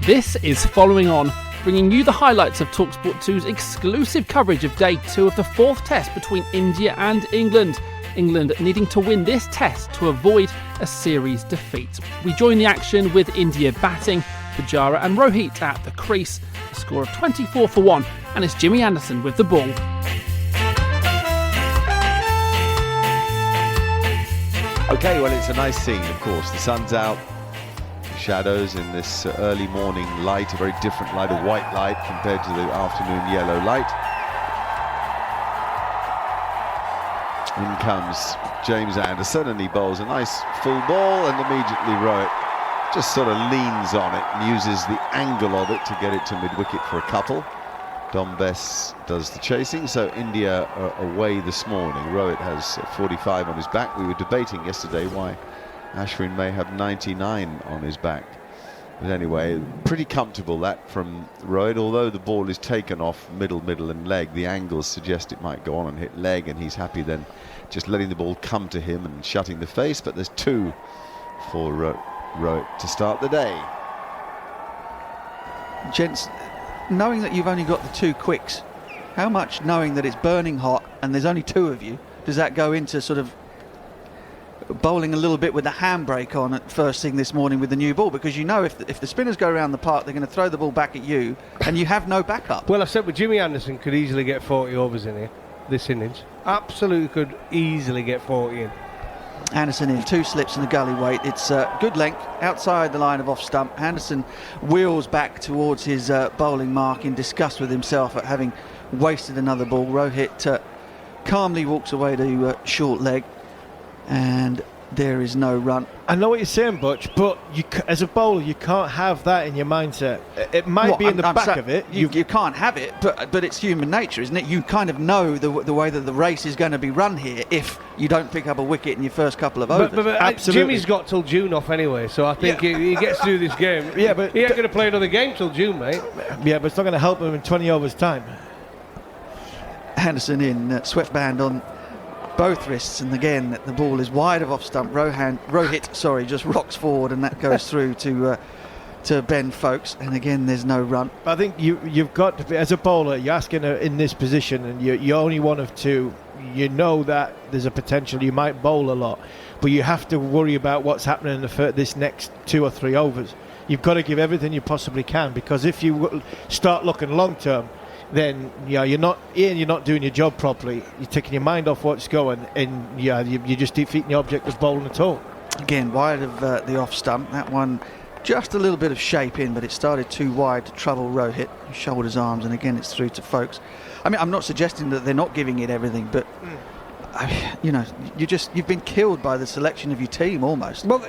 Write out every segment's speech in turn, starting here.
This is Following On, bringing you the highlights of TalkSport 2's exclusive coverage of Day 2 of the fourth test between India and England. England needing to win this test to avoid a series defeat. We join the action with India batting, Pujara and Rohit at the crease, a score of 24 for 1, and it's Jimmy Anderson with the ball. Okay, well, it's a nice scene, of course. The sun's out, the shadows in this early morning light, a very different light, a white light compared to the afternoon yellow light. In comes James Anderson, and he bowls a nice full ball, and immediately Rohit just sort of leans on it and uses the angle of it to get it to mid-wicket for a couple. Dom Bess does the chasing, so India are away this morning. Rohit has 45 on his back. We were debating yesterday why Ashwin may have 99 on his back. But anyway, pretty comfortable that from Rohit, although the ball is taken off middle and leg. The angles suggest it might go on and hit leg, and he's happy then just letting the ball come to him and shutting the face. But there's two for Rohit to start the day. Gents, knowing that you've only got the two quicks, how much, knowing that it's burning hot and there's only two of you, does that go into sort of bowling a little bit with the handbrake on at first thing this morning with the new ball? Because you know if the spinners go around the park, they're going to throw the ball back at you and you have no backup. Well, I said with Jimmy Anderson could easily get 40 overs in here, this innings. Absolutely could easily get 40 in. Anderson in, two slips in the gully weight. It's good length outside the line of off stump. Anderson wheels back towards his bowling mark in disgust with himself at having wasted another ball. Rohit calmly walks away to short leg, and there is no run. I know what you're saying, Butch, but as a bowler, you can't have that in your mindset. It might be in the back of it. You can't have it, but it's human nature, isn't it? You kind of know the way that the race is going to be run here if you don't pick up a wicket in your first couple of overs. But absolutely. Jimmy's got till June off anyway, so I think he gets through this game. Yeah, but he ain't going to play another game till June, mate. Yeah, but it's not going to help him in 20 overs time. Anderson in, sweatband on both wrists, and again the ball is wide of off stump. Rohit just rocks forward, and that goes through to Ben Folkes, and again there's no run. I think you've got to be, as a bowler, you're asking in this position, and you're only one of two. You know that there's a potential you might bowl a lot, but you have to worry about what's happening in this next 2 or 3 overs. You've got to give everything you possibly can, because if you start looking long term, then you're not doing your job properly. You're taking your mind off what's going, and you're just defeating the object of bowling at all. Again, wide of the off stump. That one just a little bit of shape in, but it started too wide to trouble Rohit. Shoulders, arms, and again it's through to Folkes. I mean, I'm not suggesting that they're not giving it everything, but you've been killed by the selection of your team almost. Well,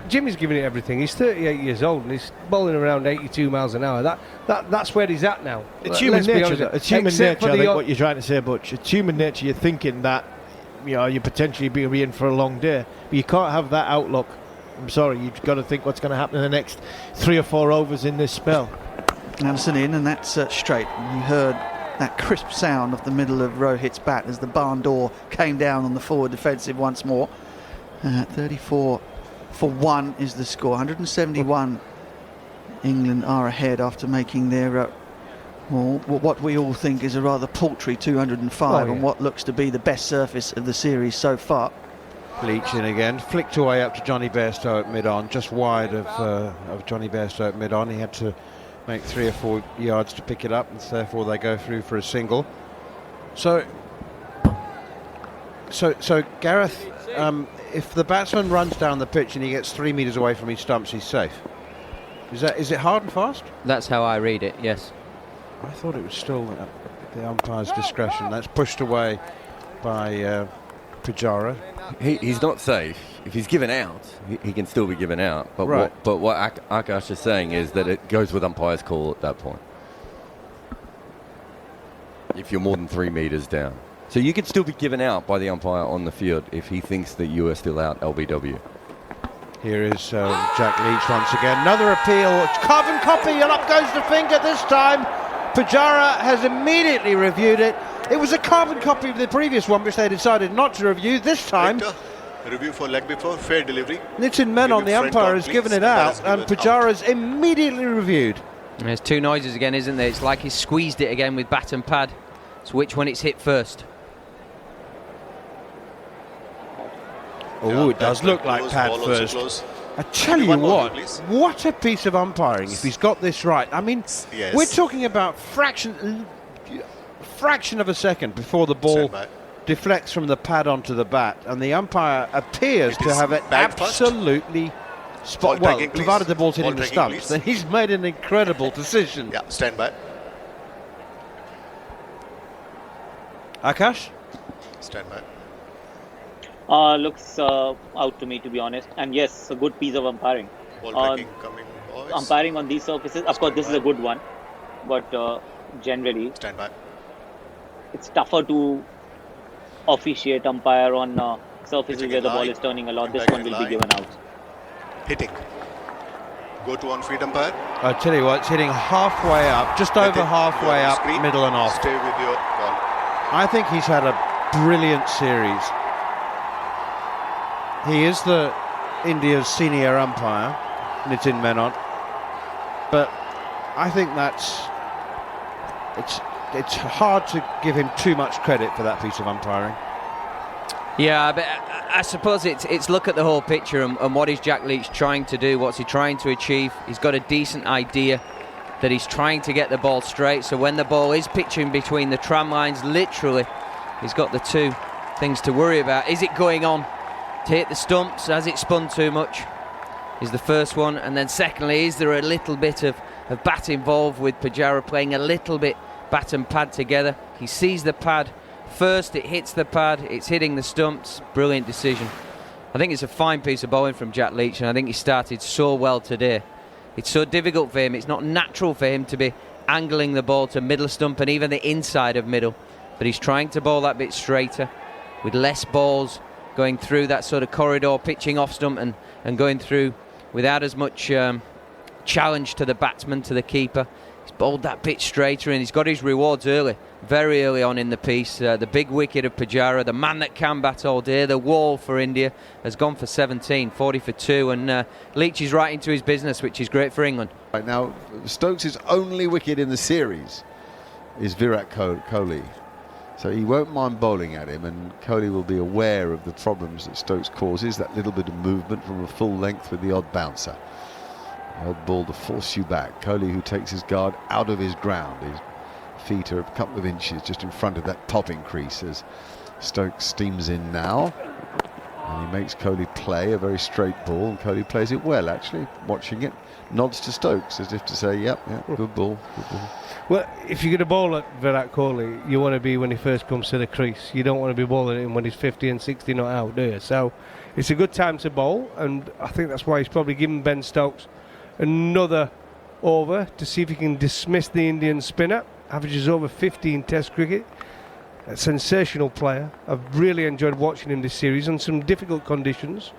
Jimmy's giving it everything. He's 38 years old and he's bowling around 82 miles an hour. That's where he's at now. It's human nature. It's human nature. I think what you're trying to say, Butch. It's human nature. You're thinking that you're potentially being in for a long day, but you can't have that outlook. I'm sorry. You've got to think what's going to happen in the next 3 or 4 overs in this spell. Anderson in, and that's straight. You heard that crisp sound of the middle of Rohit's bat as the barn door came down on the forward defensive once more. 34 for 1 is the score. 171 England are ahead after making their what we all think is a rather paltry 205 on what looks to be the best surface of the series so far. Leach in again, flicked away up to Johnny Bairstow at mid-on, just wide of Johnny Bairstow at mid-on. He had to make 3 or 4 yards to pick it up, and therefore they go through for a single. So Gareth, if the batsman runs down the pitch and he gets 3 metres away from his stumps, he's safe. Is it hard and fast? That's how I read it, yes. I thought it was still at the umpire's discretion. That's pushed away by Pujara. He's not safe. If he's given out, he can still be given out. But right. what Akash is saying is that it goes with umpire's call at that point. If you're more than 3 metres down. So you could still be given out by the umpire on the field if he thinks that you are still out LBW. Here is Jack Leach once again. Another appeal. Carbon copy, and up goes the finger this time. Pujara has immediately reviewed it. It was a carbon copy of the previous one, which they decided not to review. This time, Review for leg before, fair delivery. Nitin Menon, the umpire, has given it out, and Pujara's immediately reviewed. There's two noises again, isn't there? It's like he's squeezed it again with bat and pad. So which one it's hit first? Oh, it does look like pad first. I tell you what a piece of umpiring if he's got this right. I mean, we're talking about fraction of a second before the ball deflects from the pad onto the bat, and the umpire appears to have it absolutely spot. Well, provided the ball's hitting the stumps, then he's made an incredible decision. Yeah, stand by. Akash? Stand by. Looks out to me, to be honest. And yes, a good piece of umpiring. Ball coming, boys. Umpiring on these surfaces, of course, this is a good one. But generally, stand by. It's tougher to officiate umpire on surfaces where the ball is turning a lot. This one will be given out. Hitting. Go to on-feet umpire. I tell you what, it's hitting halfway up, just over halfway up, middle and off. Stay with your ball. I think he's had a brilliant series. He is the India's senior umpire, Nitin Menon, but I think it's hard to give him too much credit for that piece of umpiring. Yeah, but I suppose it's look at the whole picture and what is Jack Leach trying to do, what's he trying to achieve. He's got a decent idea that he's trying to get the ball straight, so when the ball is pitching between the tram lines, literally, he's got the two things to worry about. Is it going on to hit the stumps? Has it spun too much? Is the first one. And then secondly, is there a little bit of bat involved with Pujara playing a little bit bat and pad together? He sees the pad first, it hits the pad, it's hitting the stumps. Brilliant decision. I think it's a fine piece of bowling from Jack Leach, and I think he started so well today. It's so difficult for him. It's not natural for him to be angling the ball to middle stump and even the inside of middle, but he's trying to bowl that bit straighter with less balls going through that sort of corridor, pitching off stump and going through without as much challenge to the batsman, to the keeper. He's bowled that bit straighter and he's got his rewards early, very early on in the piece. The big wicket of Pujara, the man that can bat all day, the wall for India, has gone for 17, 40 for 2, and Leach is right into his business, which is great for England. Right now, Stokes' only wicket in the series is Virat Kohli. So he won't mind bowling at him, and Kohli will be aware of the problems that Stokes causes, that little bit of movement from a full length with the odd bouncer. The odd ball to force you back. Kohli, who takes his guard out of his ground. His feet are a couple of inches just in front of that popping crease as Stokes steams in now. And he makes Kohli play a very straight ball, and Kohli plays it well, actually. Watching it, nods to Stokes as if to say, yep, good ball, good ball. Well, if you're going to bowl at Virat Kohli, you want to be when he first comes to the crease. You don't want to be bowling him when he's 50 and 60 not out, do you? So it's a good time to bowl, and I think that's why he's probably given Ben Stokes another over to see if he can dismiss the Indian spinner. Averages over 50 Test cricket. A sensational player. I've really enjoyed watching him this series on some difficult conditions.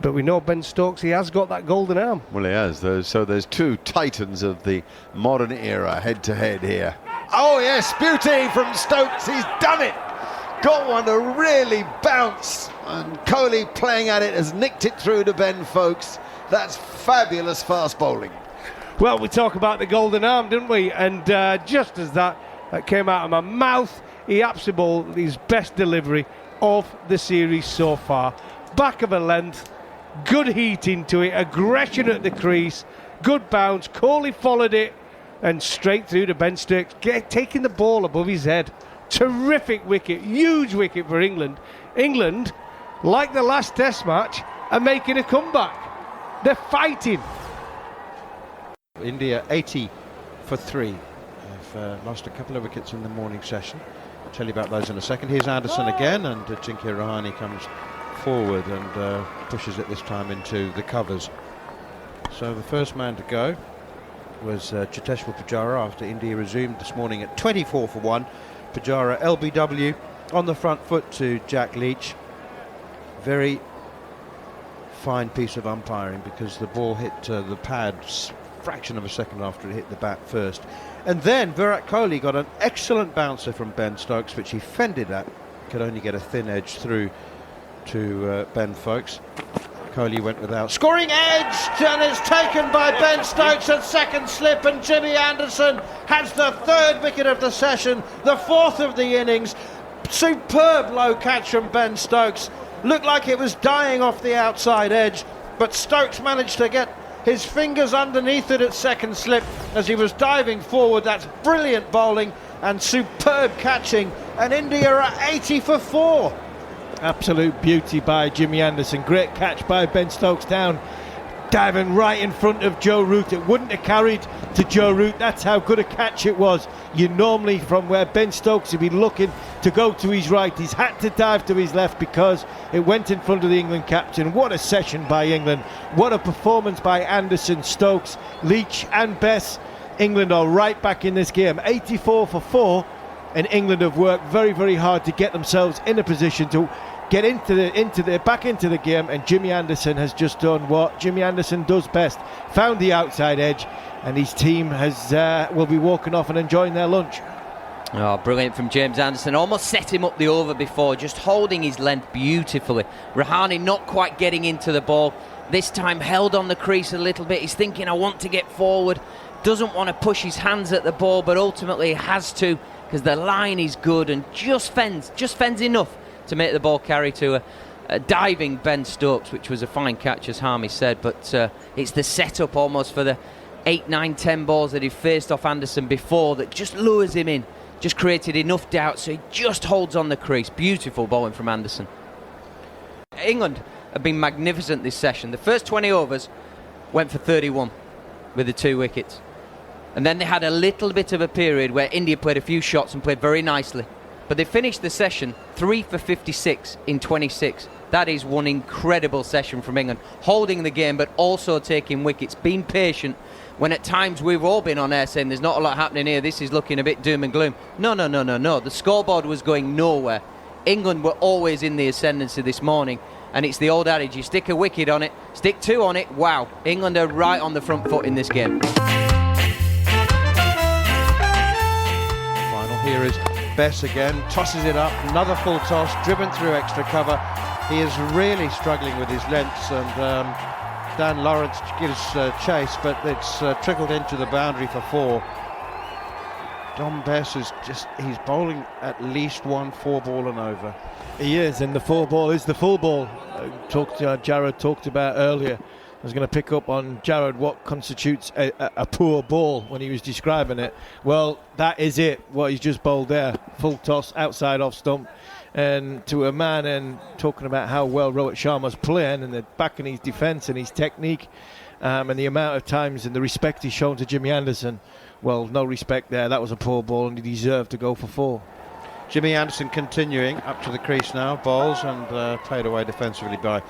But we know Ben Stokes, he has got that golden arm. Well, he has. So there's two titans of the modern era head-to-head here. Oh, yes, beauty from Stokes. He's done it. Got one to really bounce. And Kohli playing at it has nicked it through to Ben Foakes. That's fabulous fast bowling. Well, we talk about the golden arm, didn't we? And just as that came out of my mouth, he absolutely bowled his best delivery of the series so far. Back of a length. Good heat into it, aggression at the crease, good bounce. Kohli followed it and straight through to Ben Stokes, taking the ball above his head. Terrific wicket, huge wicket for England. England, like the last Test match, are making a comeback. They're fighting. India 80 for 3. They've lost a couple of wickets in the morning session. I'll tell you about those in a second. Here's Anderson again, and Jinky Rahane comes forward and pushes it this time into the covers. So the first man to go was Cheteshwar Pujara after India resumed this morning at 24 for 1. Pujara LBW on the front foot to Jack Leach. Very fine piece of umpiring because the ball hit the pads fraction of a second after it hit the bat first. And then Virat Kohli got an excellent bouncer from Ben Stokes, which he fended at could only get a thin edge through to Ben Folkes. Kohli went without. Scoring edge, and it's taken by Ben Stokes at second slip, and Jimmy Anderson has the third wicket of the session, the fourth of the innings. Superb low catch from Ben Stokes. Looked like it was dying off the outside edge, but Stokes managed to get his fingers underneath it at second slip as he was diving forward. That's brilliant bowling and superb catching, and India are 80 for 4. Absolute beauty by Jimmy Anderson. Great catch by Ben Stokes down, diving right in front of Joe Root. It wouldn't have carried to Joe Root. That's how good a catch it was. You normally, from where Ben Stokes would be looking to go to his right, he's had to dive to his left because it went in front of the England captain. What a session by England. What a performance by Anderson, Stokes, Leach and Bess. England are right back in this game. 84 for 4. And England have worked very, very hard to get themselves in a position to get back into the game, and Jimmy Anderson has just done what Jimmy Anderson does best, found the outside edge, and his team will be walking off and enjoying their lunch. Oh, brilliant from James Anderson. Almost set him up the over before, just holding his length beautifully. Rahane not quite getting into the ball. This time held on the crease a little bit. He's thinking, I want to get forward. Doesn't want to push his hands at the ball, but ultimately has to, because the line is good and just fends enough to make the ball carry to a diving Ben Stokes, which was a fine catch, as Harmy said. But it's the setup almost for the 8, 9, 10 balls that he faced off Anderson before that just lures him in, just created enough doubt, so he just holds on the crease. Beautiful bowling from Anderson. England have been magnificent this session. The first 20 overs went for 31 with the 2 wickets. And then they had a little bit of a period where India played a few shots and played very nicely. But they finished the session 3 for 56 in 26. That is one incredible session from England. Holding the game, but also taking wickets. Being patient when at times we've all been on air saying there's not a lot happening here. This is looking a bit doom and gloom. No. The scoreboard was going nowhere. England were always in the ascendancy this morning. And it's the old adage, you stick a wicket on it, stick 2 on it. Wow, England are right on the front foot in this game. Final here is Bess again, tosses it up, another full toss, driven through extra cover. He is really struggling with his lengths, and Dan Lawrence gives chase, but it's trickled into the boundary for 4. Dom Bess is he's bowling at least 1 4-ball and over. He is, and the 4-ball is the full ball. Jared talked about earlier. I was going to pick up on Jared what constitutes a poor ball when he was describing it. Well, that is it, what he's just bowled there. Full toss, outside off stump, and to a man, and talking about how well Rohit Sharma's playing and the back in his defence and his technique, and the amount of times and the respect he's shown to Jimmy Anderson. Well, no respect there. That was a poor ball, and he deserved to go for 4. Jimmy Anderson continuing up to the crease now, bowls and played away defensively by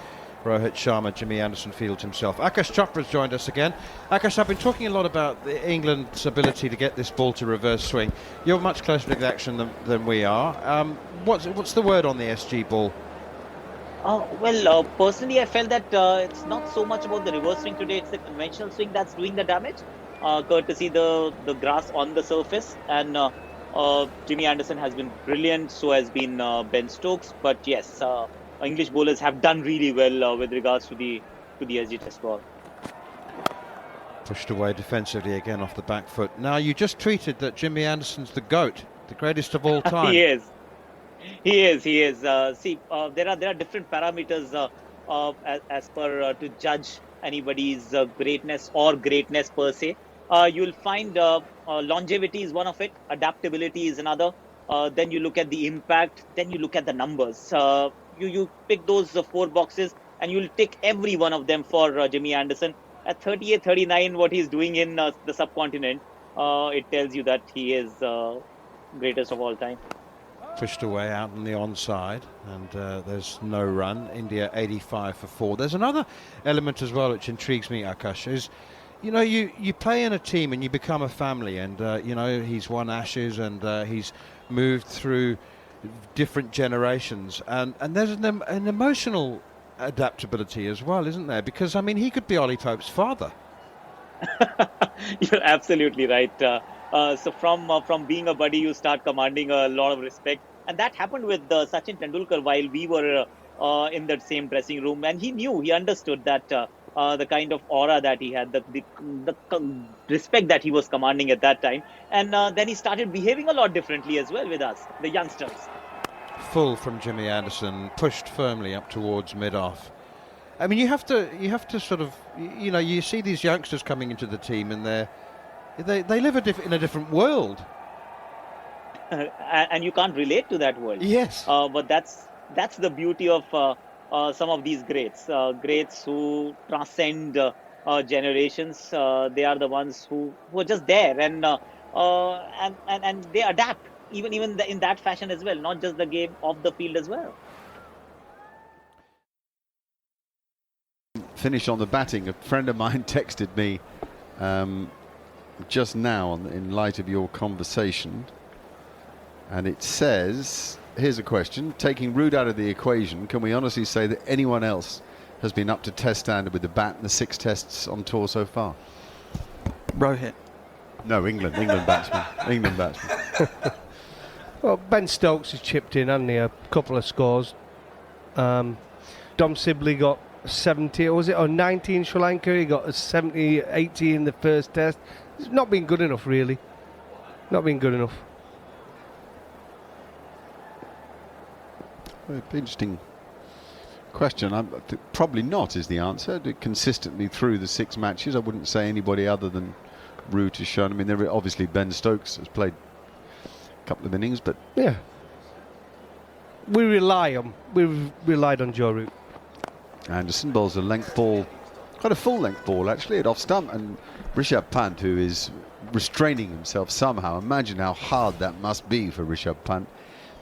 Rohit Sharma. Jimmy Anderson fields himself. Akash Chopra has joined us again. Akash, I've been talking a lot about England's ability to get this ball to reverse swing. You're much closer to the action than we are. What's the word on the SG ball? Personally, I felt that it's not so much about the reverse swing today. It's the conventional swing that's doing the damage, courtesy the grass on the surface. And Jimmy Anderson has been brilliant, so has been Ben Stokes. But yes, English bowlers have done really well with regards to the SG Test ball. Pushed away defensively again off the back foot. Now, you just tweeted that Jimmy Anderson's the GOAT, the greatest of all time. He is. There are different parameters as per to judge anybody's greatness or greatness per se. You'll find longevity is one of it, adaptability is another. Then you look at the impact, then you look at the numbers. You pick those 4 boxes and you'll tick every one of them for Jimmy Anderson. At 38, 39, what he's doing in the subcontinent, it tells you that he is greatest of all time. Pushed away out on the onside, and there's no run. India 85 for 4. There's another element as well which intrigues me, Akash, is you play in a team and you become a family, and he's won Ashes and he's moved through different generations, and there's an emotional adaptability as well, isn't there? Because he could be Ollie Pope's father. You're absolutely right. So from being a buddy, you start commanding a lot of respect, And that happened with Sachin Tendulkar while we were in that same dressing room, and he understood that the kind of aura that he had, the respect that he was commanding at that time, and then he started behaving a lot differently as well with us, the youngsters. Full from Jimmy Anderson, pushed firmly up towards mid-off. I mean, you have to sort of, you know, you see these youngsters coming into the team, and they live in a different world. And you can't relate to that world. Yes. But that's the beauty of some of these greats who transcend generations. They are the ones who are just there, and they adapt even in that fashion as well, not just the game off the field as well. Finish on the batting. A friend of mine texted me just now in light of your conversation, and it says, here's a question: taking Root out of the equation, can we honestly say that anyone else has been up to test standard with the bat in the 6 tests on tour so far? Rohit. No, England batsman. Well, Ben Stokes has chipped in, hasn't he? A couple of scores. Dom Sibley got 70, or was it, or 90 in Sri Lanka? He got a 70, 80 in the first test. It's not been good enough, really. Not been good enough. Interesting question. Probably not is the answer. Consistently through the 6 matches, I wouldn't say anybody other than Root has shown. I mean, there obviously Ben Stokes has played a couple of innings, but yeah, we've relied on Joe Root. Anderson bowls a length ball, quite a full length ball actually, at off stump, and Rishabh Pant, who is restraining himself somehow. Imagine how hard that must be for Rishabh Pant.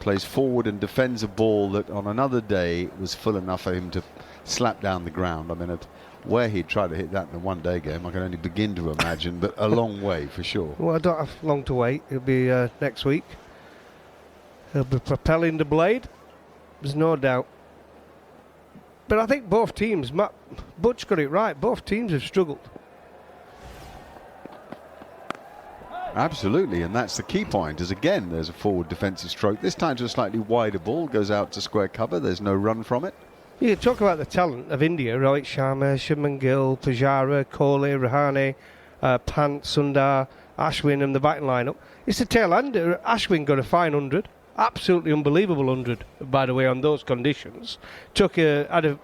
Plays forward and defends a ball that on another day was full enough for him to slap down the ground. I mean, where he'd try to hit that in a one-day game, I can only begin to imagine, but a long way for sure. Well, I don't have long to wait. It'll be next week. He'll be propelling the blade. There's no doubt. But I think both teams, Butch got it right, both teams have struggled. Absolutely, and that's the key point, is again there's a forward defensive stroke. This time to a slightly wider ball, goes out to square cover, there's no run from it. You talk about the talent of India: Rohit Sharma, Shubman Gill, Pujara, Kohli, Rahane, Pant, Sundar, Ashwin and the batting lineup. It's the tail end. Ashwin got a fine 100, absolutely unbelievable 100, by the way, on those conditions. Had a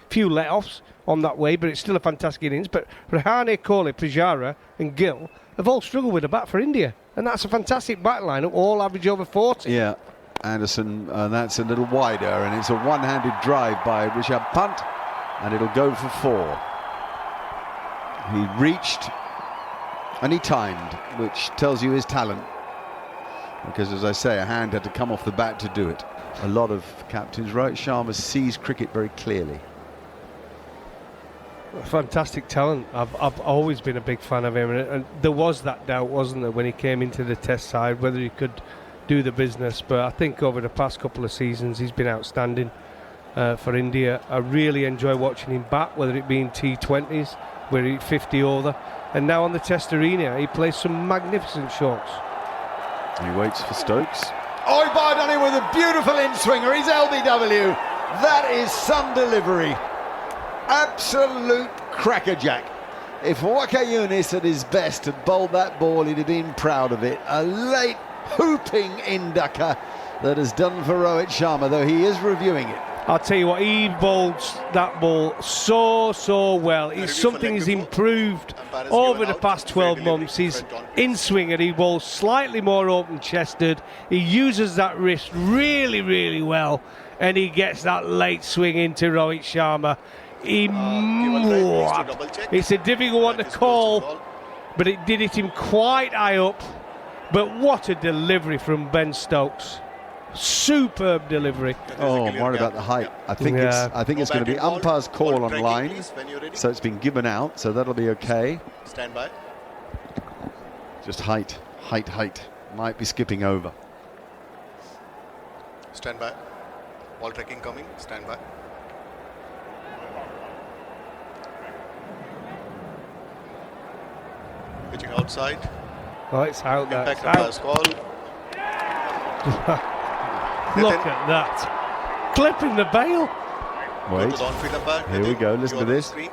few let-offs on that way, but it's still a fantastic innings. But Rahane, Kohli, Pujara and Gill have all struggled with a bat for India, and that's a fantastic bat lineup, all average over 40. Yeah, Anderson, that's a little wider, and it's a one-handed drive by Rishabh Pant, and it'll go for 4. He reached and he timed, which tells you his talent, because as I say, a hand had to come off the bat to do it. A lot of captains, Rohit Sharma, sees cricket very clearly. Fantastic talent. I've always been a big fan of him, and there was that doubt, wasn't there, when he came into the test side, whether he could do the business. But I think over the past couple of seasons he's been outstanding for India. I really enjoy watching him bat, whether it be in T20s where he's 50 over, and now on the test arena he plays some magnificent shots. He waits for Stokes. Oh, he barred on him with a beautiful in-swinger. He's LBW. That is some delivery. Absolute crackerjack. If Waka Yunis at his best had bowled that ball, he'd have been proud of it. A late hooping inducker that has done for Rohit Sharma, though he is reviewing it. I'll tell you what, he bowled that ball so well. It's something he's improved over the past 12 months. His in-swinger, he bowls slightly more open-chested. He uses that wrist really well, and he gets that late swing into Rohit Sharma. It's a difficult one to call, but it did hit him quite high up. But what a delivery from Ben Stokes. Superb delivery. Oh, I'm worried about the height. I think it's going to be umpire's call on line, so it's been given out, so that'll be okay. Stand by. Just height. Might be skipping over. Stand by. Ball tracking coming. Stand by. Pitching outside. Oh, it's out there. Impact umpire's call. Look at that. Clipping the bail. Wait, Go to the on-field umpire. here we go, listen to this. Screen.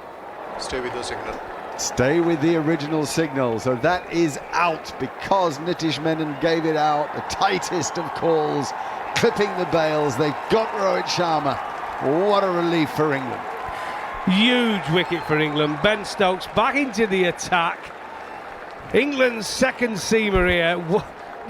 Stay with your signal. Stay with the original signal. So that is out because Nitish Menon gave it out. The tightest of calls, clipping the bails. They've got Rohit Sharma. What a relief for England. Huge wicket for England. Ben Stokes back into the attack. England's second seamer here.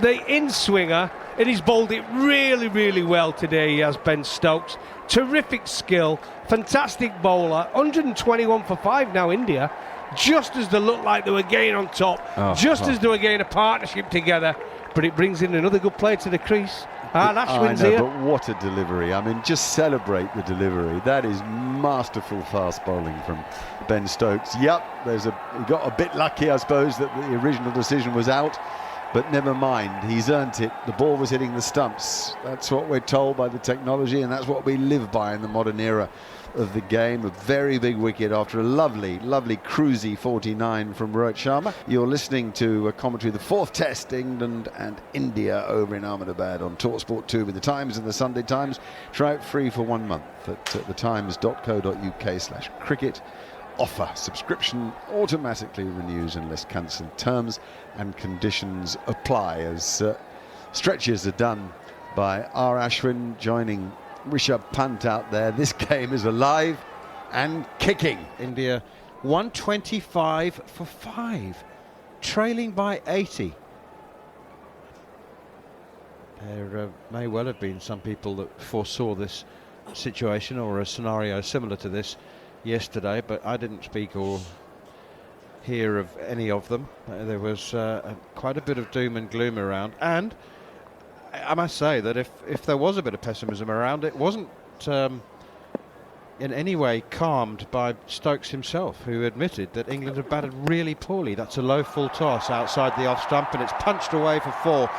The in-swinger, and he's bowled it really, really well today, he has, Ben Stokes. Terrific skill, fantastic bowler. 121 for 5 now, India. Just as they look like they were getting on top, as they were getting a partnership together. But it brings in another good player to the crease. Ashwin's here. But what a delivery. I mean, just celebrate the delivery. That is masterful fast bowling from Ben Stokes. Yep, he got a bit lucky, I suppose, that the original decision was out. But never mind, he's earned it. The ball was hitting the stumps. That's what we're told by the technology, and that's what we live by in the modern era of the game. A very big wicket after a lovely, lovely cruisy 49 from Rohit Sharma. You're listening to a commentary of the fourth test, England and India over in Ahmedabad on TalkSport 2 with the Times and the Sunday Times. Try it free for 1 month at thetimes.co.uk/cricket. Offer. Subscription automatically renews unless cancelled. Terms and conditions apply as stretches are done by R. Ashwin joining Rishabh Pant out there. This game is alive and kicking. India 125 for 5, trailing by 80. There may well have been some people that foresaw this situation or a scenario similar to this yesterday, but I didn't speak or hear of any of them. There was quite a bit of doom and gloom around, and I must say that if there was a bit of pessimism around, it wasn't in any way calmed by Stokes himself, who admitted that England had batted really poorly. That's a low full toss outside the off stump, and it's punched away for 4.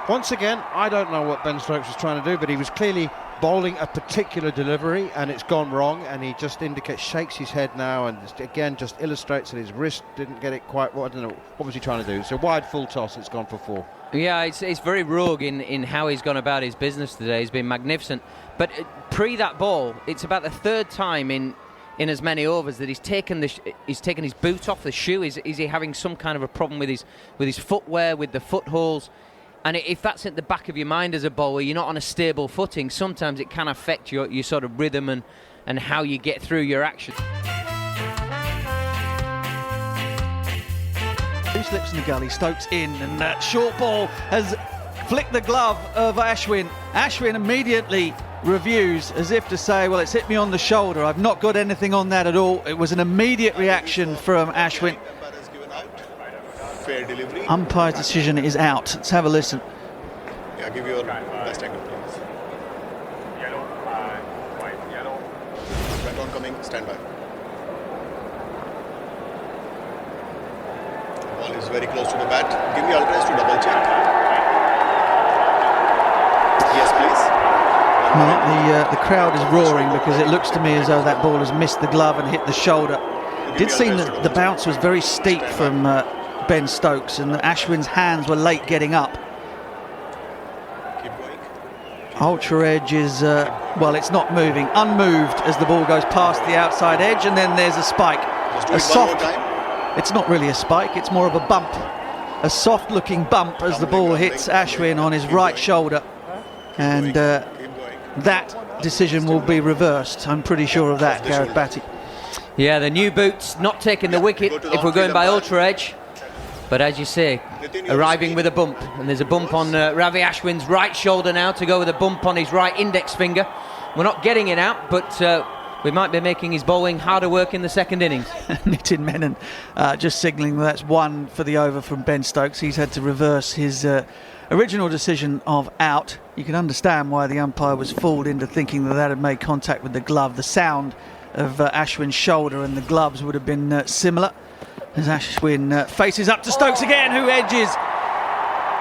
Once again, I don't know what Ben Stokes was trying to do, but he was clearly bowling a particular delivery and it's gone wrong, and he just shakes his head now and again just illustrates that his wrist didn't get it quite right. I don't know, what was he trying to do? It's a wide full toss, it's gone for 4. Yeah, it's very rogue in how he's gone about his business today. He's been magnificent. But pre that ball, it's about the third time in as many overs that he's taken his boot off the shoe. Is he having some kind of a problem with his footwear, with the footholes? And if that's at the back of your mind as a bowler, you're not on a stable footing, sometimes it can affect your sort of rhythm and how you get through your action. 2 slips in the gully, Stokes in, and that short ball has flicked the glove of Ashwin. Ashwin immediately reviews as if to say, well, it's hit me on the shoulder. I've not got anything on that at all. It was an immediate reaction from Ashwin. Fair delivery. Umpire's decision is out. Let's have a listen. Yeah, give your best angle, please. Yellow, white, yellow. Front on coming, stand by. Ball is very close to the bat. Give me alternate to double check. Yes, please. Well, the crowd is roaring because it looks to me as though that ball has missed the glove and hit the shoulder. Did seem that the bounce was very steep from Ben Stokes, and Ashwin's hands were late getting up. Keep going. Ultra edge is, well, it's not moving. Unmoved as the ball goes past the outside edge, and then there's a spike. Just do A it one more soft, time. it's not really a spike, it's more of a bump. A soft looking bump as the ball hits Ashwin on his right shoulder. And that decision will be reversed. I'm pretty sure of that, Gareth Batty. Yeah, the new boots not taking the wicket if we're going by ultra edge. But as you say, arriving with a bump. And there's a bump on Ravi Ashwin's right shoulder now to go with a bump on his right index finger. We're not getting it out, but we might be making his bowling harder work in the second innings. Nitin Menon just signalling that's 1 for the over from Ben Stokes. He's had to reverse his original decision of out. You can understand why the umpire was fooled into thinking that had made contact with the glove. The sound of Ashwin's shoulder and the gloves would have been similar. As Ashwin faces up to Stokes again, who edges.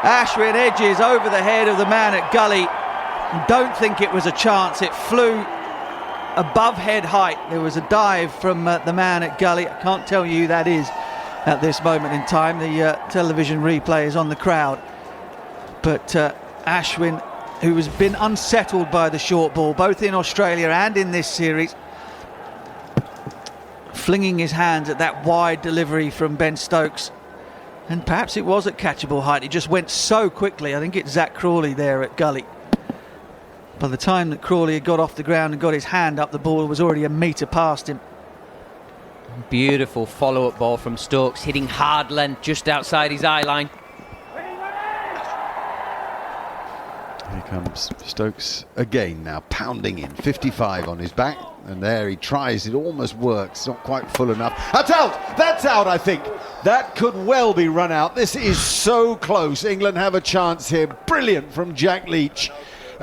Ashwin edges over the head of the man at gully. Don't think it was a chance. It flew above head height. There was a dive from the man at gully. I can't tell you who that is at this moment in time. The television replay is on the crowd. But Ashwin who has been unsettled by the short ball, both in Australia and in this series, flinging his hands at that wide delivery from Ben Stokes. And perhaps it was at catchable height. It just went so quickly. I think it's Zach Crawley there at Gully. By the time that Crawley had got off the ground and got his hand up, the ball was already a metre past him. Beautiful follow-up ball from Stokes, hitting hard length just outside his eye line. Here comes Stokes again now, pounding in, 55 on his back, and there he tries, it almost works, not quite full enough. That's out, I think. That could well be run out. This is so close. England have a chance here. Brilliant from Jack Leach.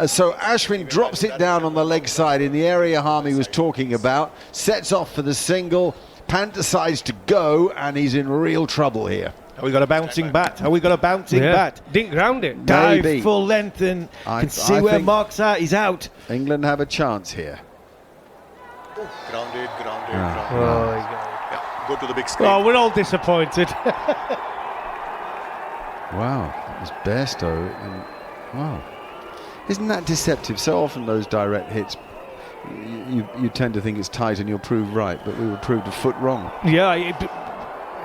So Ashwin drops it down on the leg side in the area Harmy was talking about, sets off for the single, Pant decides to go, and he's in real trouble here. Have we got a bouncing bat? Bat? Didn't ground it. Dive Maybe. full length, and can see where Mark's at. He's out. England have a chance here. Grounded. Oh, Yeah, go to the big screen. oh, we're all disappointed. Wow, that was Bairstow, and wow. Isn't that deceptive? So often those direct hits, you tend to think it's tight and you'll prove right, but we were proved a foot wrong. Yeah,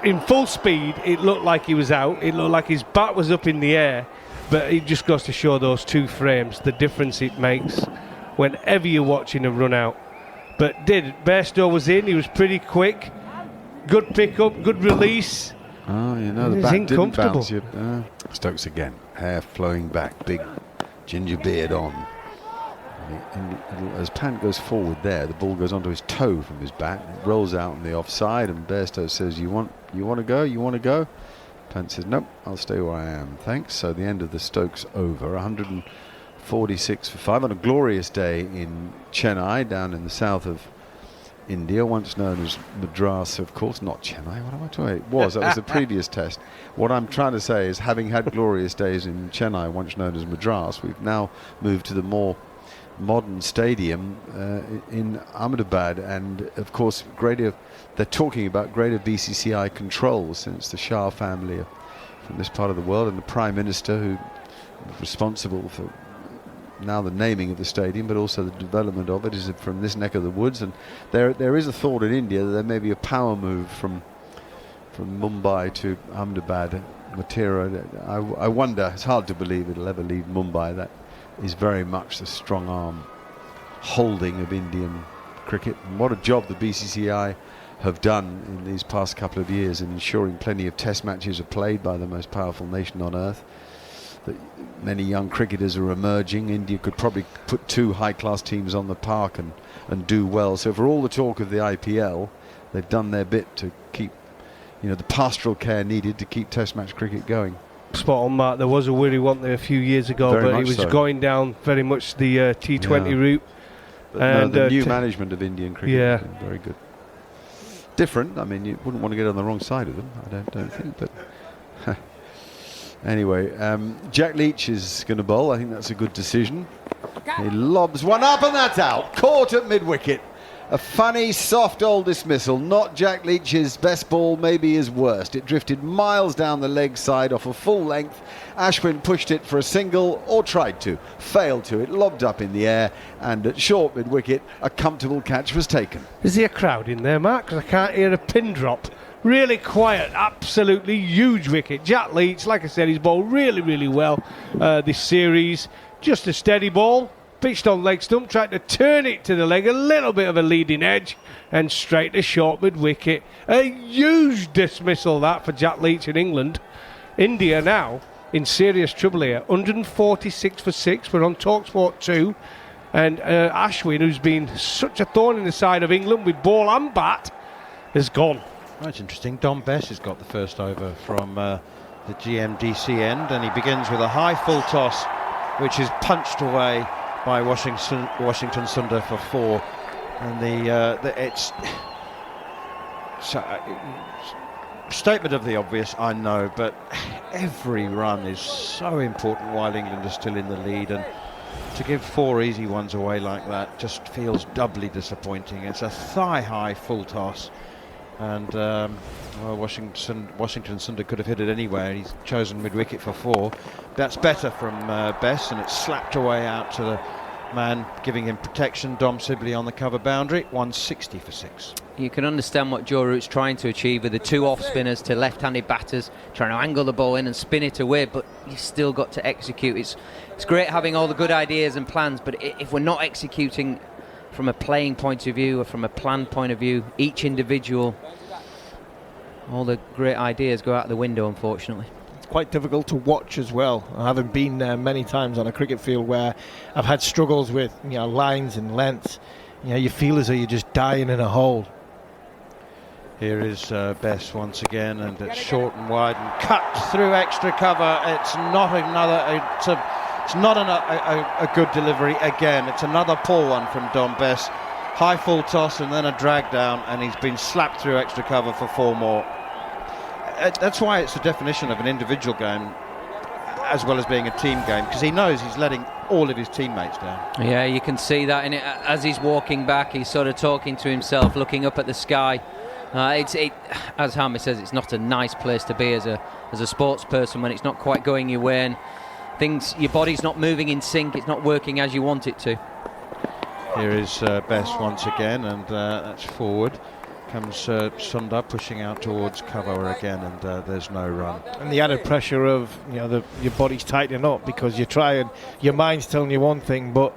in full speed, it looked like he was out. It looked like his bat was up in the air, but it just goes to show those two frames, the difference it makes whenever you're watching a run out. But Bairstow was in, he was pretty quick, good pick-up, good release. Oh, you know, the bat didn't bounce you. Stokes again, hair flowing back, big ginger beard on. And as Pant goes forward there, the ball goes onto his toe from his bat. It rolls out on the offside, and Bairstow says, you want to go? Pant says, nope, I'll stay where I am, thanks. So the end of the Stokes over, 146 for 5 on a glorious day in Chennai, down in the south of India, once known as Madras, of course, not Chennai. What am I talking about? That was the previous test. What I'm trying to say is, having had glorious days in Chennai, once known as Madras, we've now moved to the more modern stadium in Ahmedabad, and of course they're talking about greater BCCI control since the Shah family from this part of the world, and the Prime Minister, who is responsible for now the naming of the stadium, but also the development of it, is from this neck of the woods. And there is a thought in India that there may be a power move from Mumbai to Ahmedabad, Mathura. I wonder, it's hard to believe it'll ever leave Mumbai. That is very much the strong arm holding of Indian cricket. And what a job the BCCI have done in these past couple of years in ensuring plenty of test matches are played by the most powerful nation on earth. That many young cricketers are emerging. India could probably put 2 high-class teams on the park and do well. So for all the talk of the IPL, they've done their bit to keep, the pastoral care needed to keep test match cricket going. Spot on, Mark. There was a worry, wasn't there, a few years ago, Very but much he was so. going down very much the T20 route. But And the new management of Indian cricket yeah. has been very good. Different. I mean, you wouldn't want to get on the wrong side of them, I don't think, but anyway, Jack Leach is going to bowl. I think that's a good decision. He lobs one up, and that's out. Caught at mid-wicket. A funny, soft old dismissal. Not Jack Leach's best ball, maybe his worst. It drifted miles down the leg side off a full length. Ashwin pushed it for a single, or tried to. Failed to. It lobbed up in the air, and at short mid-wicket, a comfortable catch was taken. Is there a crowd in there, Mark? Because I can't hear a pin drop. Really quiet, absolutely huge wicket. Jack Leach, like I said, he's bowled really, really well this series. Just a steady ball, pitched on leg stump, tried to turn it to the leg, a little bit of a leading edge, and straight to short mid-wicket. A huge dismissal that for Jack Leach in England. India now in serious trouble here. 146 for 6. We're on TalkSport 2. And Ashwin, who's been such a thorn in the side of England with ball and bat, is gone. That's interesting. Dom Bess has got the first over from the GMDC end, and he begins with a high full toss, which is punched away by Washington Sundar for 4. And it's statement of the obvious, I know, but every run is so important while England is still in the lead, and to give 4 easy ones away like that just feels doubly disappointing. It's a thigh-high full toss, And Washington Sundar could have hit it anywhere. He's chosen mid-wicket for 4. That's better from Bess, and it's slapped away out to the man giving him protection, Dom Sibley on the cover boundary. 160 for 6. You can understand what Joe Root's trying to achieve with the 2 off spinners to left-handed batters, trying to angle the ball in and spin it away, but you've still got to execute. It's great having all the good ideas and plans, but if we're not executing from a playing point of view or from a plan point of view, each individual, all the great ideas go out the window, unfortunately. It's quite difficult to watch as well. I haven't been there many times on a cricket field where I've had struggles with lines and lengths. You feel as though you're just dying in a hole. Here is Bess once again, and it's short and wide and cut through extra cover. It's not a good delivery again. It's another poor one from Dom Bess. High full toss and then a drag down, and he's been slapped through extra cover for 4 more. That's why it's the definition of an individual game as well as being a team game, because he knows he's letting all of his teammates down. Yeah, you can see that in it. As he's walking back, he's sort of talking to himself, looking up at the sky. As Harmy says, it's not a nice place to be as a sports person when it's not quite going your way and your body's not moving in sync, it's not working as you want it to. Here is Bess once again, and that's forward. Comes Sundar pushing out towards cover again, and there's no run. And the added pressure of your body's tightening up because your mind's telling you one thing, but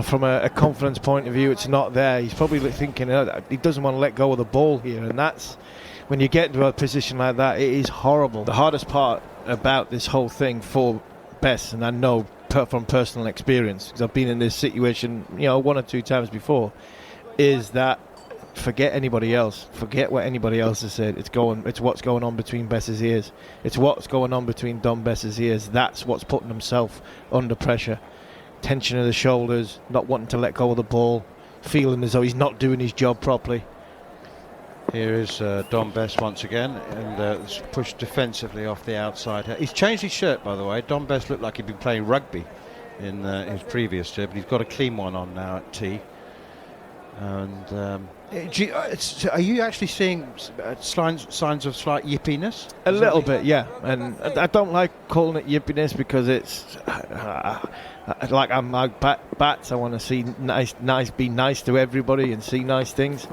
from a confidence point of view, it's not there. He's probably thinking he doesn't want to let go of the ball here, and that's when you get into a position like that, it is horrible. The hardest part about this whole thing for Bess, and I know from personal experience because I've been in this situation 1 or 2 times before, is that forget anybody else, forget what anybody else has said. It's what's going on between Bess's ears. It's what's going on between Dom Bess's ears. That's what's putting himself under pressure. Tension of the shoulders, not wanting to let go of the ball, feeling as though he's not doing his job properly. Here is Dom Bess once again, and it's pushed defensively off the outside. He's changed his shirt, by the way. Dom Bess looked like he'd been playing rugby in his previous shirt, but he's got a clean one on now at tea. And are you actually seeing signs of slight yippiness? A little bit, yeah. And I don't like calling it yippiness because it's like I'm like bats. I want to see nice, be nice to everybody and see nice things.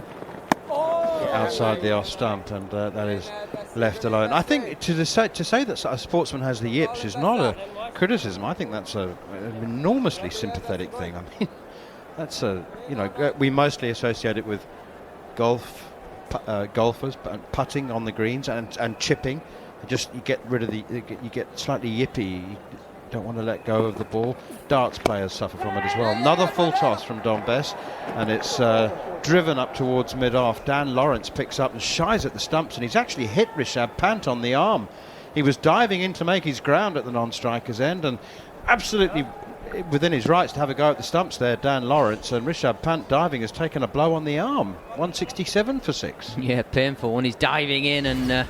Outside the off stump, and that is left alone. I think to say that a sportsman has the yips is not a criticism. I think that's an enormously sympathetic thing. I mean, that's we mostly associate it with golfers putting on the greens and chipping. You get rid of you get slightly yippy. You don't want to let go of the ball. Darts players suffer from it as well. Another full toss from Dom Bess, and it's driven up towards mid-off. Dan Lawrence picks up and shies at the stumps, and he's actually hit Rishabh Pant on the arm. He was diving in to make his ground at the non-striker's end, and absolutely within his rights to have a go at the stumps there, Dan Lawrence, and Rishabh Pant diving has taken a blow on the arm. 167 for 6. Yeah, painful when he's diving in, and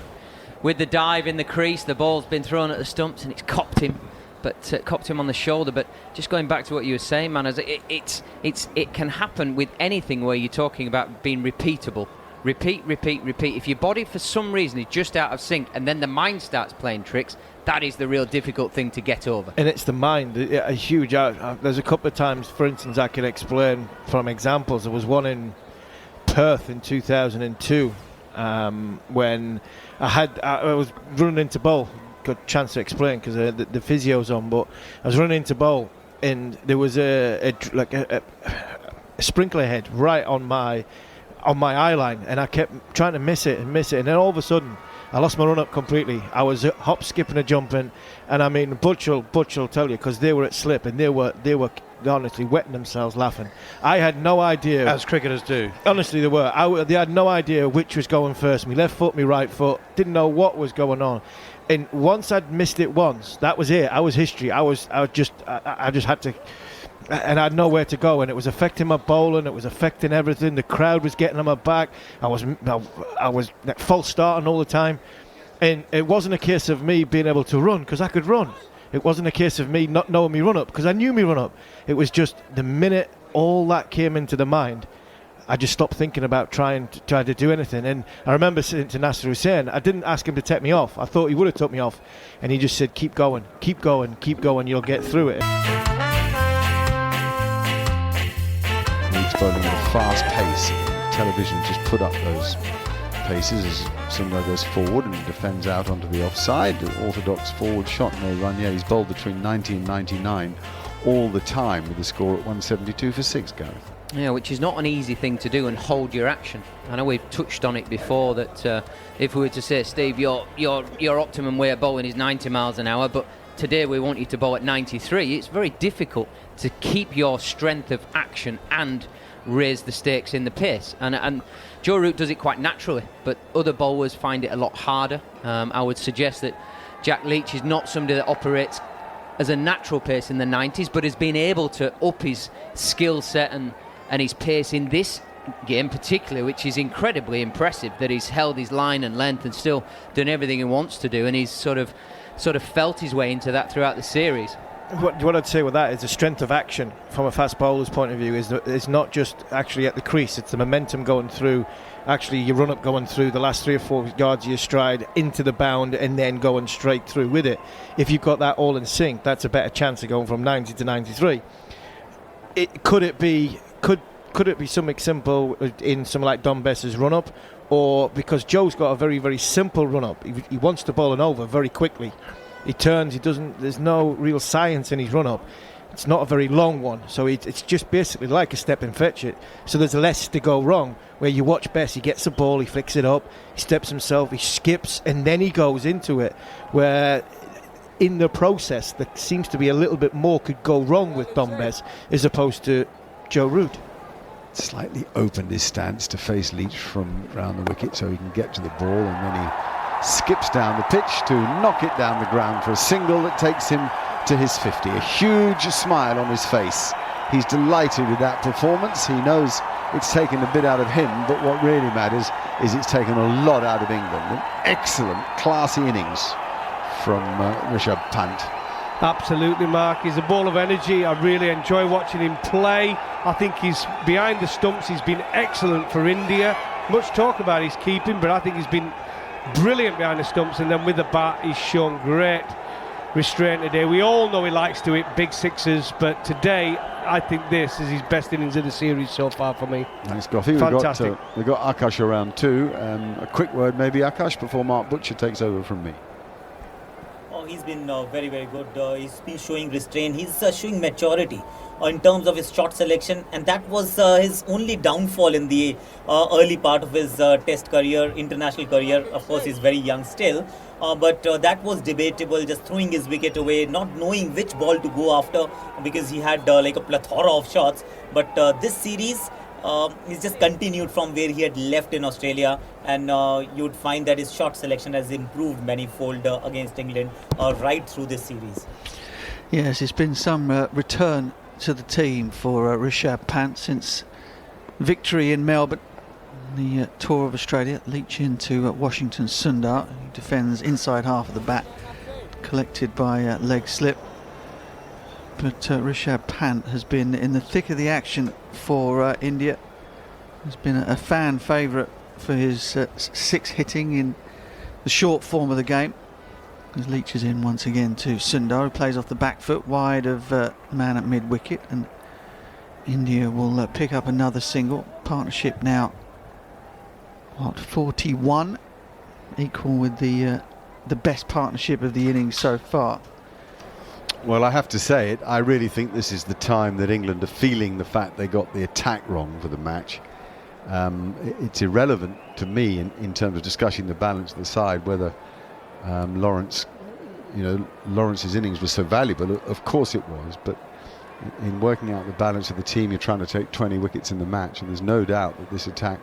with the dive in the crease, the ball's been thrown at the stumps and it's copped him. But copped him on the shoulder. But just going back to what you were saying, man, it can happen with anything where you're talking about being repeatable. Repeat. If your body for some reason is just out of sync and then the mind starts playing tricks, that is the real difficult thing to get over. And it's the mind, a huge there's a couple of times, for instance, I can explain from examples. There was one in Perth in 2002 when I was running into bowl. Got a chance to explain because the physio's on, but I was running into bowl and there was a sprinkler head right on my eye line, and I kept trying to miss it, and then all of a sudden I lost my run up completely. I was hop, skipping, and jumping, and I mean Butch will tell you, because they were at slip and they were honestly wetting themselves laughing. I had no idea, as cricketers do. Honestly, they were. They had no idea which was going first. My left foot, my right foot. Didn't know what was going on. And once I'd missed it once, that was it. I was history. I just had to, and I had nowhere to go. And it was affecting my bowling. It was affecting everything. The crowd was getting on my back. I was false starting all the time. And it wasn't a case of me being able to run because I could run. It wasn't a case of me not knowing me run up because I knew me run up. It was just the minute all that came into the mind, I just stopped thinking about trying to do anything. And I remember saying to Nasser Hussain, I didn't ask him to take me off. I thought he would have took me off. And he just said, keep going, keep going, keep going, you'll get through it. Leach bowling at a fast pace. Television just put up those paces as Sundar goes forward and defends out onto the offside. The orthodox forward shot, no run. Yeah, he's bowled between 90 and 99 all the time with the score at 172 for 6, Gareth. Yeah, which is not an easy thing to do, and hold your action. I know we've touched on it before that if we were to say, Steve, your optimum way of bowling is 90 miles an hour, but today we want you to bowl at 93. It's very difficult to keep your strength of action and raise the stakes in the pace. And Joe Root does it quite naturally, but other bowlers find it a lot harder. I would suggest that Jack Leach is not somebody that operates as a natural pace in the 90s, but has been able to up his skill set and his pace in this game particularly, which is incredibly impressive, that he's held his line and length and still done everything he wants to do, and he's sort of felt his way into that throughout the series. What I'd say with that is the strength of action from a fast bowler's point of view is not just actually at the crease, it's the momentum going through, actually your run-up going through the last 3 or 4 yards of your stride into the bound and then going straight through with it. If you've got that all in sync, that's a better chance of going from 90 to 93. Could it be something simple in something like Dom Bess's run-up, or because Joe's got a very, very simple run-up, he wants to bowl an over very quickly. He turns, there's no real science in his run-up. It's not a very long one, so it's just basically like a step and fetch it. So there's less to go wrong. Where you watch Bess, he gets the ball, he flicks it up, he steps himself, he skips, and then he goes into it. Where in the process, there seems to be a little bit more could go wrong with Dom Bess as opposed to Joe Root. Slightly opened his stance to face Leach from round the wicket so he can get to the ball, and then he skips down the pitch to knock it down the ground for a single that takes him to his 50. A huge smile on his face. He's delighted with that performance. He knows it's taken a bit out of him, but what really matters is it's taken a lot out of England. An excellent, classy innings from Rishabh Pant. Absolutely, Mark. He's a ball of energy. I really enjoy watching him play. I think he's behind the stumps. He's been excellent for India. Much talk about his keeping, but I think he's been brilliant behind the stumps, and then with the bat he's shown great restraint today. We all know he likes to hit big sixes, but today I think this is his best innings of the series so far for me. Thanks, Goffey. Fantastic. We've got Akash around too. A quick word maybe, Akash, before Mark Butcher takes over from me. He's been very, very good. He's been showing restraint. He's showing maturity in terms of his shot selection, and that was his only downfall in the early part of his test career, international career. Of course, he's very young still, but that was debatable, just throwing his wicket away, not knowing which ball to go after, because he had like a plethora of shots. But this series, he's just continued from where he had left in Australia, and you would find that his shot selection has improved manifold against England right through this series. Yes, it's been some return to the team for Rishabh Pant since victory in Melbourne, the tour of Australia. Leach into Washington Sundar, who defends inside half of the bat, collected by leg slip. But Rishabh Pant has been in the thick of the action for India. He's been a fan favourite for his six hitting in the short form of the game. As Leach is in once again to Sundar, who plays off the back foot wide of man at mid wicket, and India will pick up another single. Partnership now, 41, equal with the best partnership of the innings so far. Well, I have to say it, I really think this is the time that England are feeling the fact they got the attack wrong for the match. It's irrelevant to me in terms of discussing the balance of the side whether Lawrence's innings was so valuable. Of course it was, but in working out the balance of the team, you're trying to take 20 wickets in the match, and there's no doubt that this attack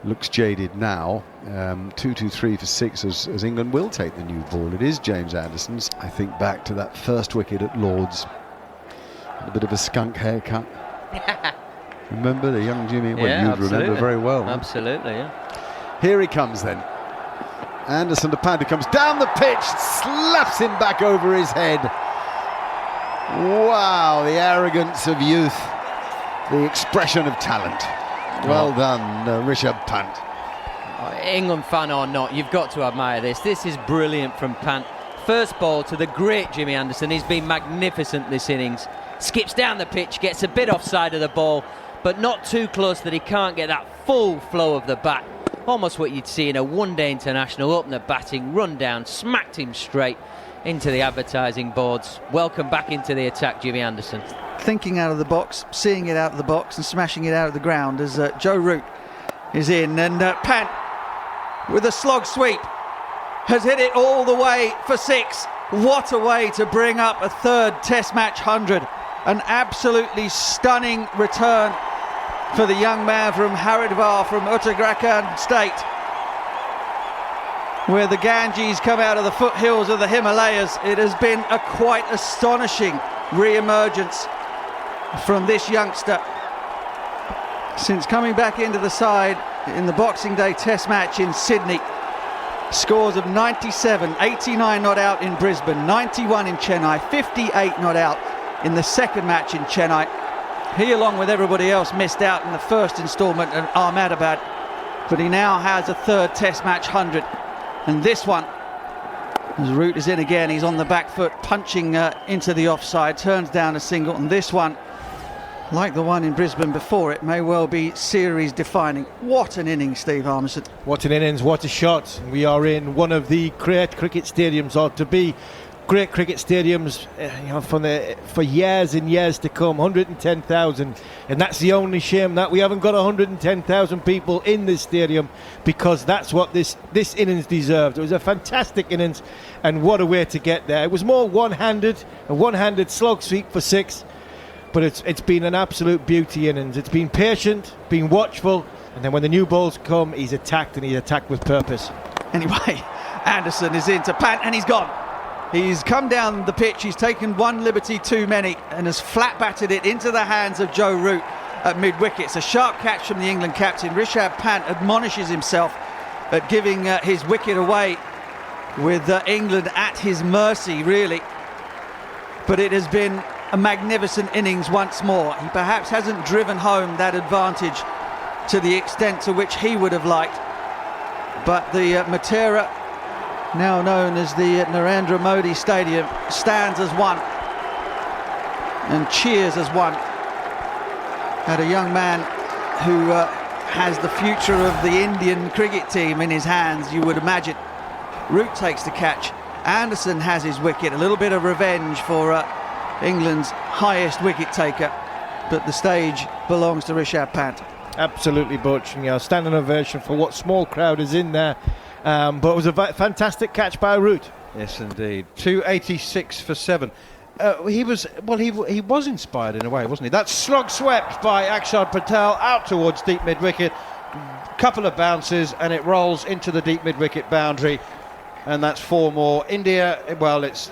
looks jaded now. 2-2-3 for 6 as England will take the new ball. It is James Anderson's. I think back to that first wicket at Lord's, a bit of a skunk haircut. Remember the young Jimmy? Well, yeah, you'd remember very well. Absolutely, yeah. Here he comes then. Anderson to Pant, who comes down the pitch, slaps him back over his head. Wow, the arrogance of youth, the expression of talent. Well done, Rishabh Pant. England fan or not, you've got to admire this. This is brilliant from Pant. First ball to the great Jimmy Anderson. He's been magnificent this innings. Skips down the pitch, gets a bit offside of the ball, but not too close that he can't get that full flow of the bat. Almost what you'd see in a one-day international. Opener batting, run down, smacked him straight into the advertising boards. Welcome back into the attack, Jimmy Anderson. Thinking out of the box, seeing it out of the box and smashing it out of the ground as Joe Root is in. And Pant, with a slog sweep, has hit it all the way for 6. What a way to bring up a third Test match 100. An absolutely stunning return for the young man from Haridwar, from Uttarakhand state, where the Ganges come out of the foothills of the Himalayas. It has been a quite astonishing re-emergence from this youngster since coming back into the side in the Boxing Day Test match in Sydney. Scores of 97, 89 not out in Brisbane, 91 in Chennai, 58 not out in the second match in Chennai. He, along with everybody else, missed out in the first instalment in Ahmedabad, but he now has a third Test match 100. And this one, as Root is in again, he's on the back foot, punching into the offside, turns down a single. And this one, like the one in Brisbane before it, may well be series defining. What an innings, Steve Armisen. What an innings, what a shot. We are in one of the great cricket stadiums, or to be great cricket stadiums for years and years to come. 110,000, and that's the only shame that we haven't got 110,000 people in this stadium, because that's what this innings deserved. It was a fantastic innings, and what a way to get there. It was more a one-handed slog sweep for 6, but it's been an absolute beauty innings. It's been patient, been watchful, and then when the new balls come, he's attacked, and he's attacked with purpose. Anyway, Anderson is into Pant, and he's gone. He's come down the pitch, he's taken one liberty too many, and has flat batted it into the hands of Joe Root at mid-wicket. It's a sharp catch from the England captain. Rishabh Pant admonishes himself at giving his wicket away, with England at his mercy, really. But it has been a magnificent innings once more. He perhaps hasn't driven home that advantage to the extent to which he would have liked, but the Motera, now known as the Narendra Modi Stadium, stands as one and cheers as one at a young man who has the future of the Indian cricket team in his hands, you would imagine. Root takes the catch. Anderson has his wicket. A little bit of revenge for England's highest wicket taker, but the stage belongs to Rishabh Pant. Absolutely, Butch. Standing ovation for what small crowd is in there. But it was a fantastic catch by Root. Yes, indeed. 286 for 7. He was inspired in a way, wasn't he? That slog swept by Akshar Patel out towards deep mid-wicket. Couple of bounces and it rolls into the deep mid-wicket boundary, and that's 4 more. India, well, it's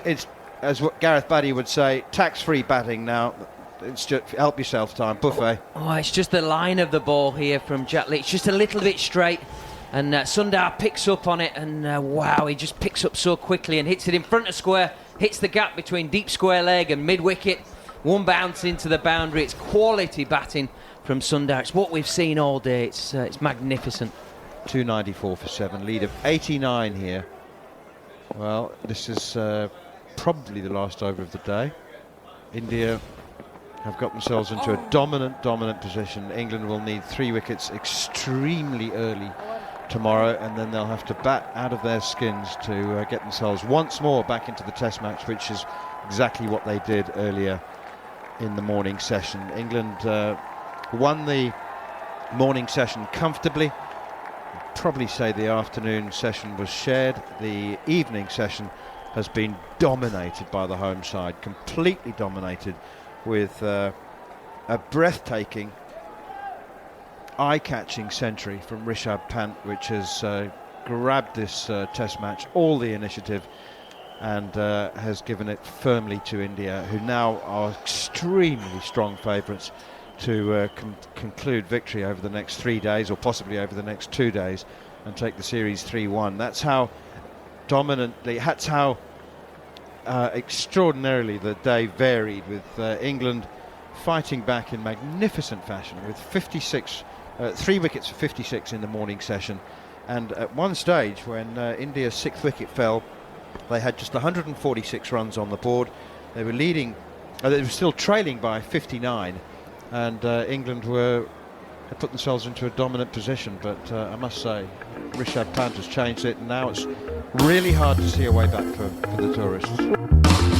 as what Gareth Baddy would say, tax-free batting now. It's just help yourself time, buffet. Oh, it's just the line of the ball here from Jack Leach, just a little bit straight. And Sundar picks up on it, and wow, he just picks up so quickly and hits it in front of square, hits the gap between deep square leg and mid-wicket. One bounce into the boundary. It's quality batting from Sundar. It's what we've seen all day. It's magnificent. 294 for 7, lead of 89 here. Well, this is probably the last over of the day. India have got themselves into a dominant position. England will need 3 wickets extremely early tomorrow, and then they'll have to bat out of their skins to get themselves once more back into the Test match, which is exactly what they did earlier in the morning session. England won the morning session comfortably. I'd probably say the afternoon session was shared. The evening session has been dominated by the home side, completely dominated, with a breathtaking, eye-catching century from Rishabh Pant, which has grabbed this Test match, all the initiative, and has given it firmly to India, who now are extremely strong favourites to conclude victory over the next 3 days, or possibly over the next 2 days, and take the series 3-1. That's how dominantly, that's how extraordinarily the day varied, with England fighting back in magnificent fashion, with 56 3 wickets for 56 in the morning session. And at one stage, when India's 6th wicket fell, they had just 146 runs on the board. They were leading, they were still trailing by 59, and England had put themselves into a dominant position. But I must say, Rishabh Pant has changed it, and now it's really hard to see a way back for the tourists.